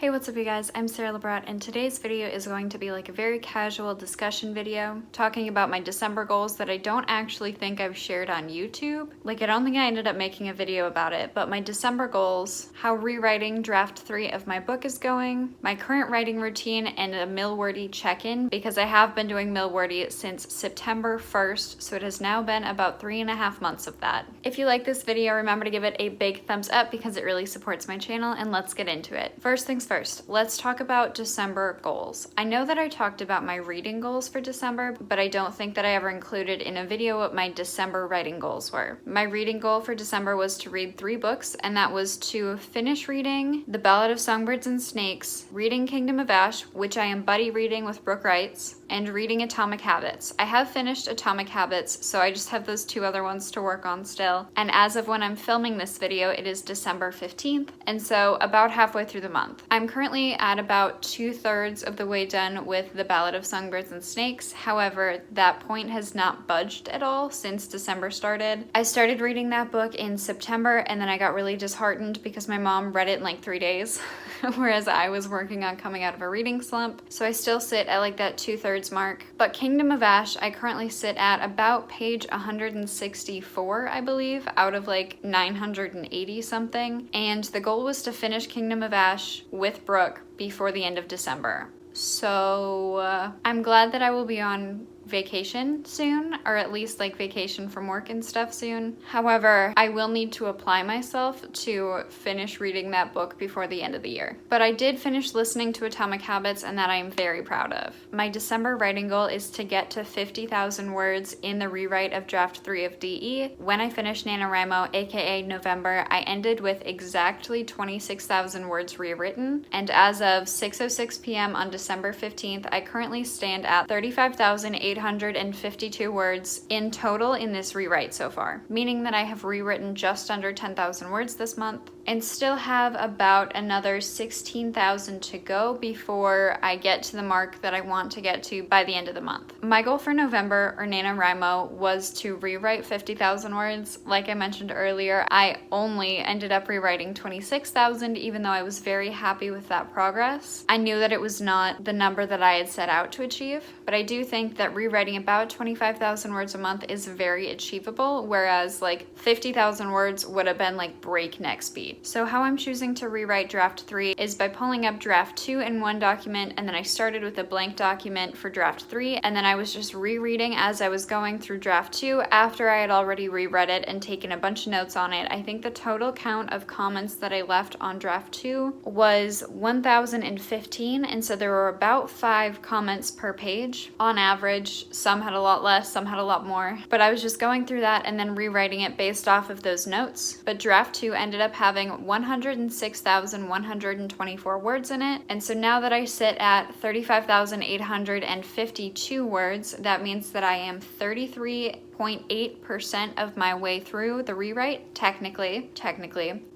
Hey, what's up you guys? I'm Sarah Labrat and today's video is going to be like a very casual discussion video talking about my December goals that I don't actually think I've shared on YouTube. Like I don't think I ended up making a video about it, but my December goals, how rewriting draft 3 of my book is going, my current writing routine, and a Millwordy check-in because I have been doing Millwordy since September 1st, so it has now been about 3.5 months of that. If you like this video, remember to give it a big thumbs up because it really supports my channel, and let's get into it. First things first, let's talk about December goals. I know that I talked about my reading goals for December, but I don't think that I ever included in a video what my December writing goals were. My reading goal for December was to read 3 books, and that was to finish reading The Ballad of Songbirds and Snakes, reading Kingdom of Ash, which I am buddy reading with Brooke Wrights, and reading Atomic Habits. I have finished Atomic Habits, so I just have those 2 other ones to work on still. And as of when I'm filming this video, it is December 15th, and so about halfway through the month. I'm currently at about 2/3 of the way done with The Ballad of Songbirds and Snakes. However, that point has not budged at all since December started. I started reading that book in September, and then I got really disheartened because my mom read it in like 3 days, whereas I was working on coming out of a reading slump. So I still sit at like that 2/3 mark. But Kingdom of Ash, I currently sit at about page 164, I believe, out of like 980 something. And the goal was to finish Kingdom of Ash with Brooke before the end of December. So I'm glad that I will be on vacation soon, or at least like vacation from work and stuff soon. However, I will need to apply myself to finish reading that book before the end of the year. But I did finish listening to Atomic Habits, and that I am very proud of. My December writing goal is to get to 50,000 words in the rewrite of draft 3 of DE. When I finished NaNoWriMo, aka November, I ended with exactly 26,000 words rewritten, and as of 6:06 p.m. on December 15th, I currently stand at 35,852 words in total in this rewrite so far, meaning that I have rewritten just under 10,000 words this month and still have about another 16,000 to go before I get to the mark that I want to get to by the end of the month. My goal for November, or NaNoWriMo, was to rewrite 50,000 words. Like I mentioned earlier, I only ended up rewriting 26,000, even though I was very happy with that progress. I knew that it was not the number that I had set out to achieve, but I do think that rewriting about 25,000 words a month is very achievable, whereas like 50,000 words would have been like breakneck speed. So how I'm choosing to rewrite draft 3 is by pulling up draft 2 in one document, and then I started with a blank document for draft 3, and then I was just rereading as I was going through draft 2 after I had already reread it and taken a bunch of notes on it. I think the total count of comments that I left on draft 2 was 1,015, and so there were about 5 comments per page. On average, some had a lot less, some had a lot more, but I was just going through that and then rewriting it based off of those notes. But draft 2 ended up having 106,124 words in it, and so now that I sit at 35,852 words, that means that I am 33.8% of my way through the rewrite, technically.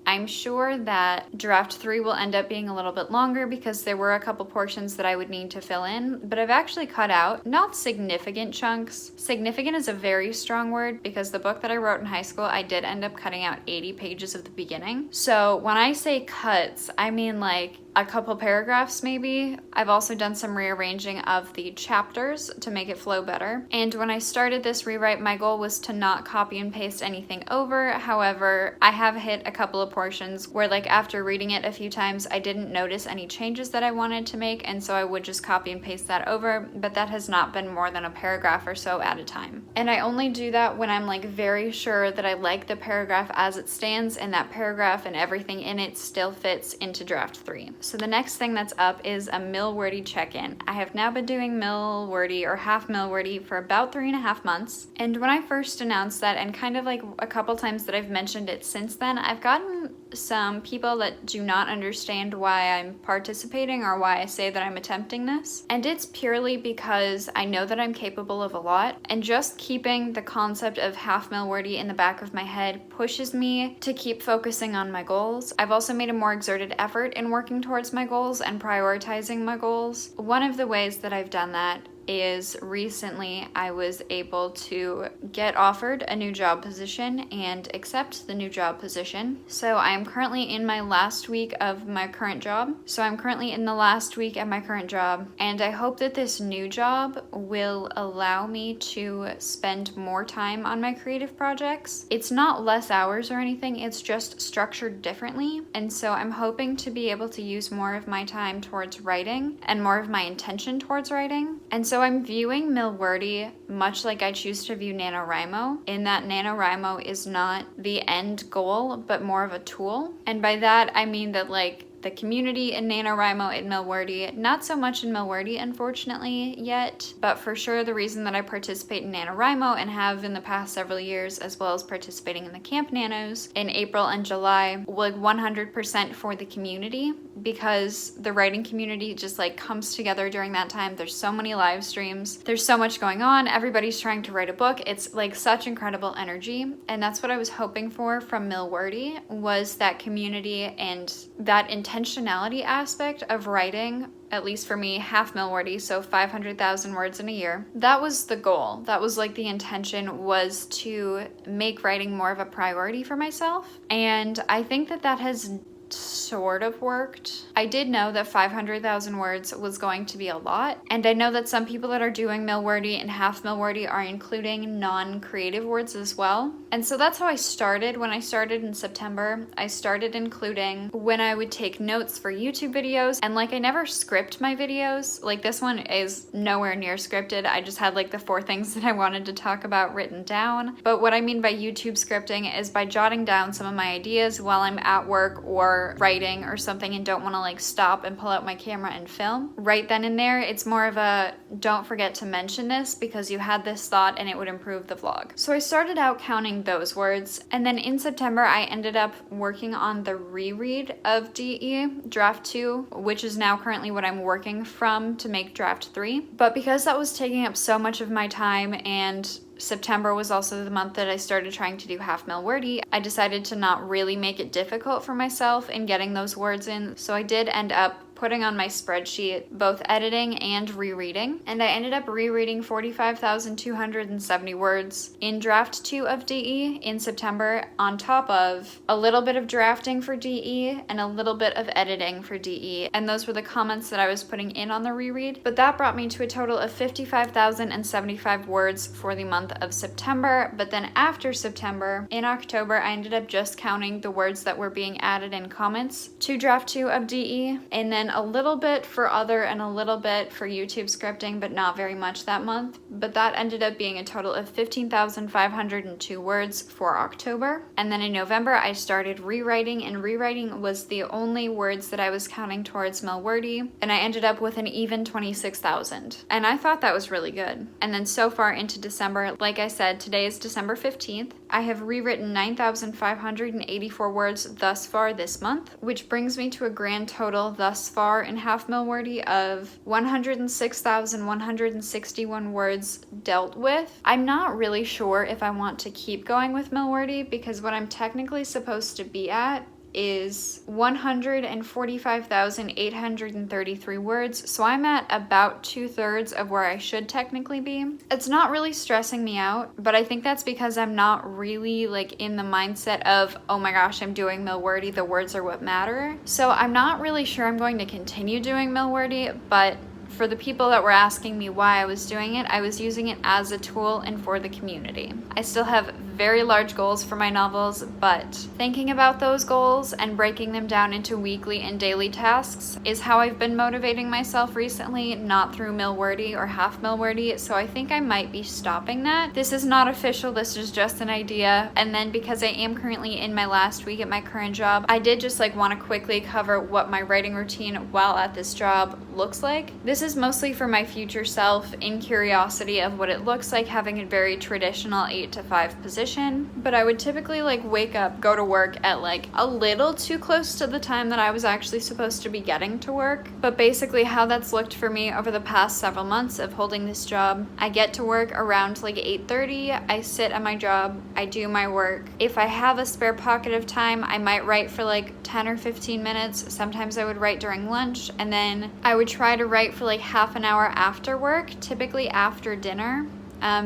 I'm sure that draft 3 will end up being a little bit longer because there were a couple portions that I would need to fill in, but I've actually cut out not significant chunks. Significant is a very strong word because the book that I wrote in high school, I did end up cutting out 80 pages of the beginning. So when I say cuts, I mean like a couple paragraphs maybe. I've also done some rearranging of the chapters to make it flow better. And when I started this rewrite, my goal was to not copy and paste anything over. However, I have hit a couple of portions where like after reading it a few times, I didn't notice any changes that I wanted to make, and so I would just copy and paste that over, but that has not been more than a paragraph or so at a time. And I only do that when I'm like very sure that I like the paragraph as it stands, and that paragraph and everything in it still fits into draft 3. So the next thing that's up is a Millwordy check-in. I have now been doing Millwordy or half Millwordy for about 3.5 months. And when I first announced that, and kind of like a couple times that I've mentioned it since then, I've gotten some people that do not understand why I'm participating or why I say that I'm attempting this. And it's purely because I know that I'm capable of a lot, and just keeping the concept of half Millwordy in the back of my head pushes me to keep focusing on my goals. I've also made a more exerted effort in working towards my goals and prioritizing my goals. One of the ways that I've done that is recently I was able to get offered a new job position and accept the new job position. So I'm currently in my last week of my current job. So I'm currently in the last week at my current job, and I hope that this new job will allow me to spend more time on my creative projects. It's not less hours or anything, it's just structured differently. And so I'm hoping to be able to use more of my time towards writing and more of my intention towards writing. And so I'm viewing Millwordy much like I choose to view NaNoWriMo, in that NaNoWriMo is not the end goal, but more of a tool. And by that, I mean that like the community in NaNoWriMo and Millwordy, not so much in Millwordy unfortunately yet, but for sure the reason that I participate in NaNoWriMo and have in the past several years, as well as participating in the Camp Nanos in April and July, like 100% for the community, because the writing community just like comes together during that time. There's so many live streams, there's so much going on, everybody's trying to write a book. It's like such incredible energy, and that's what I was hoping for from Millwordy, was that community and that intentionality aspect of writing. At least for me, half Millwordy, so 500,000 words in a year. That was the goal. That was like the intention, was to make writing more of a priority for myself. And I think that that has sort of worked. I did know that 500,000 words was going to be a lot, and I know that some people that are doing Millwordy and half Millwordy are including non-creative words as well. And so that's how I started. When I started in September, I started including when I would take notes for YouTube videos, and like I never script my videos. Like this one is nowhere near scripted. I just had like the 4 things that I wanted to talk about written down. But what I mean by YouTube scripting is by jotting down some of my ideas while I'm at work or writing or something and don't want to like stop and pull out my camera and film. Right then and there, it's more of a don't forget to mention this because you had this thought and it would improve the vlog. So I started out counting those words, and then in September I ended up working on the reread of DE, draft 2, which is now currently what I'm working from to make draft 3. But because that was taking up so much of my time, and September was also the month that I started trying to do half Millwordy, I decided to not really make it difficult for myself in getting those words in. So I did end up putting on my spreadsheet both editing and rereading, and I ended up rereading 45,270 words in draft 2 of DE in September, on top of a little bit of drafting for DE and a little bit of editing for DE, and those were the comments that I was putting in on the reread. But that brought me to a total of 55,075 words for the month of September. But then after September, in October, I ended up just counting the words that were being added in comments to draft 2 of DE, and then a little bit for other and a little bit for YouTube scripting, but not very much that month. But that ended up being a total of 15,502 words for October. And then in November, I started rewriting, and rewriting was the only words that I was counting towards Millwordy, and I ended up with an even 26,000. And I thought that was really good. And then so far into December, like I said, today is December 15th, I have rewritten 9,584 words thus far this month, which brings me to a grand total thus far in half Millwordy of 106,161 words dealt with. I'm not really sure if I want to keep going with Millwordy, because what I'm technically supposed to be at is 145,833 words, so I'm at about 2/3 of where I should technically be. It's not really stressing me out, but I think that's because I'm not really like in the mindset of, oh my gosh, I'm doing Millwordy, the words are what matter. So I'm not really sure I'm going to continue doing Millwordy, but for the people that were asking me why I was doing it, I was using it as a tool and for the community. I still have very large goals for my novels, but thinking about those goals and breaking them down into weekly and daily tasks is how I've been motivating myself recently, not through Millwordy or half Millwordy, so I think I might be stopping that. This is not official, this is just an idea. And then because I am currently in my last week at my current job, I did just like want to quickly cover what my writing routine while at this job looks like. This is mostly for my future self, in curiosity of what it looks like having a very traditional 8 to 5 position. position, but I would typically like wake up, go to work at like a little too close to the time that I was actually supposed to be getting to work. But basically how that's looked for me over the past several months of holding this job, I get to work around like 8:30, I sit at my job, I do my work. If I have a spare pocket of time, I might write for like 10 or 15 minutes. Sometimes I would write during lunch, and then I would try to write for like half an hour after work, typically after dinner,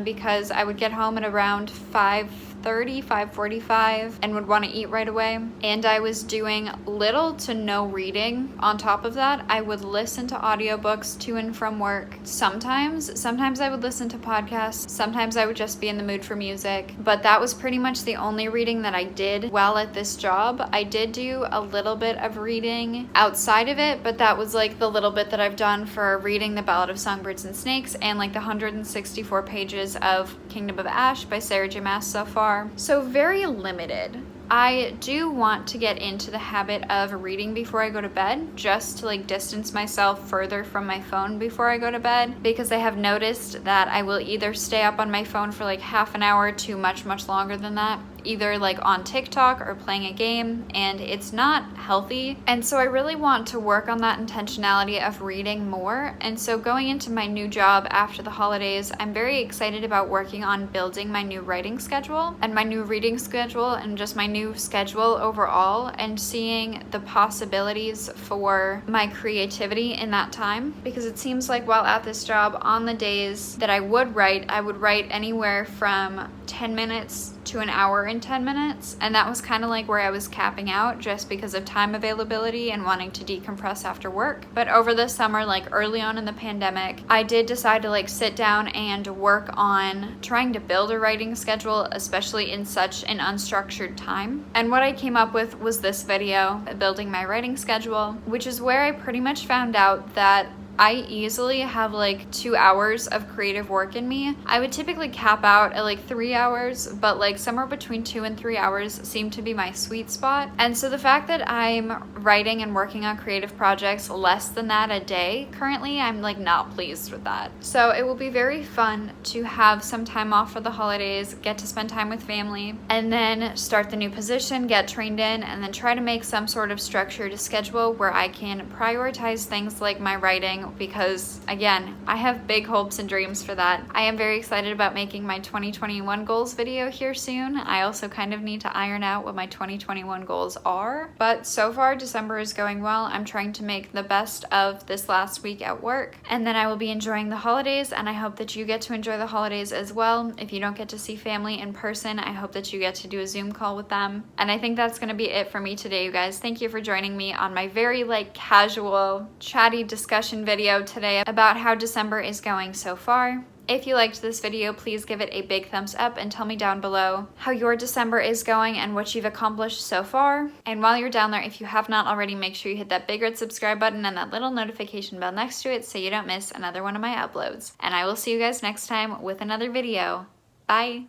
because I would get home at around 5:30, 5:45 and would want to eat right away. And I was doing little to no reading. On top of that, I would listen to audiobooks to and from work. Sometimes I would listen to podcasts. Sometimes I would just be in the mood for music. But that was pretty much the only reading that I did while at this job. I did do a little bit of reading outside of it, but that was like the little bit that I've done for reading The Ballad of Songbirds and Snakes and like the 164 pages of Kingdom of Ash by Sarah J. Maas so far. So very limited. I do want to get into the habit of reading before I go to bed, just to like distance myself further from my phone before I go to bed, because I have noticed that I will either stay up on my phone for like half an hour to much longer than that, either like on TikTok or playing a game, and it's not healthy. And so I really want to work on that intentionality of reading more. And so going into my new job after the holidays, I'm very excited about working on building my new writing schedule and my new reading schedule and just my new schedule overall, and seeing the possibilities for my creativity in that time. Because it seems like while at this job, on the days that I would write anywhere from 10 minutes to an hour and 10 minutes, and that was kind of like where I was capping out just because of time availability and wanting to decompress after work. But over the summer, like early on in the pandemic, I did decide to like sit down and work on trying to build a writing schedule, especially in such an unstructured time. And what I came up with was this video, building my writing schedule, which is where I pretty much found out that I easily have like 2 hours of creative work in me. I would typically cap out at like 3 hours, but like somewhere between 2 and 3 hours seemed to be my sweet spot. And so the fact that I'm writing and working on creative projects less than that a day currently, I'm like not pleased with that. So it will be very fun to have some time off for the holidays, get to spend time with family, and then start the new position, get trained in, and then try to make some sort of structured schedule where I can prioritize things like my writing, because again, I have big hopes and dreams for that. I am very excited about making my 2021 goals video here soon. I also kind of need to iron out what my 2021 goals are, but so far December is going well. I'm trying to make the best of this last week at work, and then I will be enjoying the holidays, and I hope that you get to enjoy the holidays as well. If you don't get to see family in person, I hope that you get to do a Zoom call with them. And I think that's gonna be it for me today, you guys. Thank you for joining me on my very like casual, chatty discussion video today about how December is going so far. If you liked this video, please give it a big thumbs up and tell me down below how your December is going and what you've accomplished so far. And while you're down there, if you have not already, make sure you hit that big red subscribe button and that little notification bell next to it so you don't miss another one of my uploads. And I will see you guys next time with another video. Bye!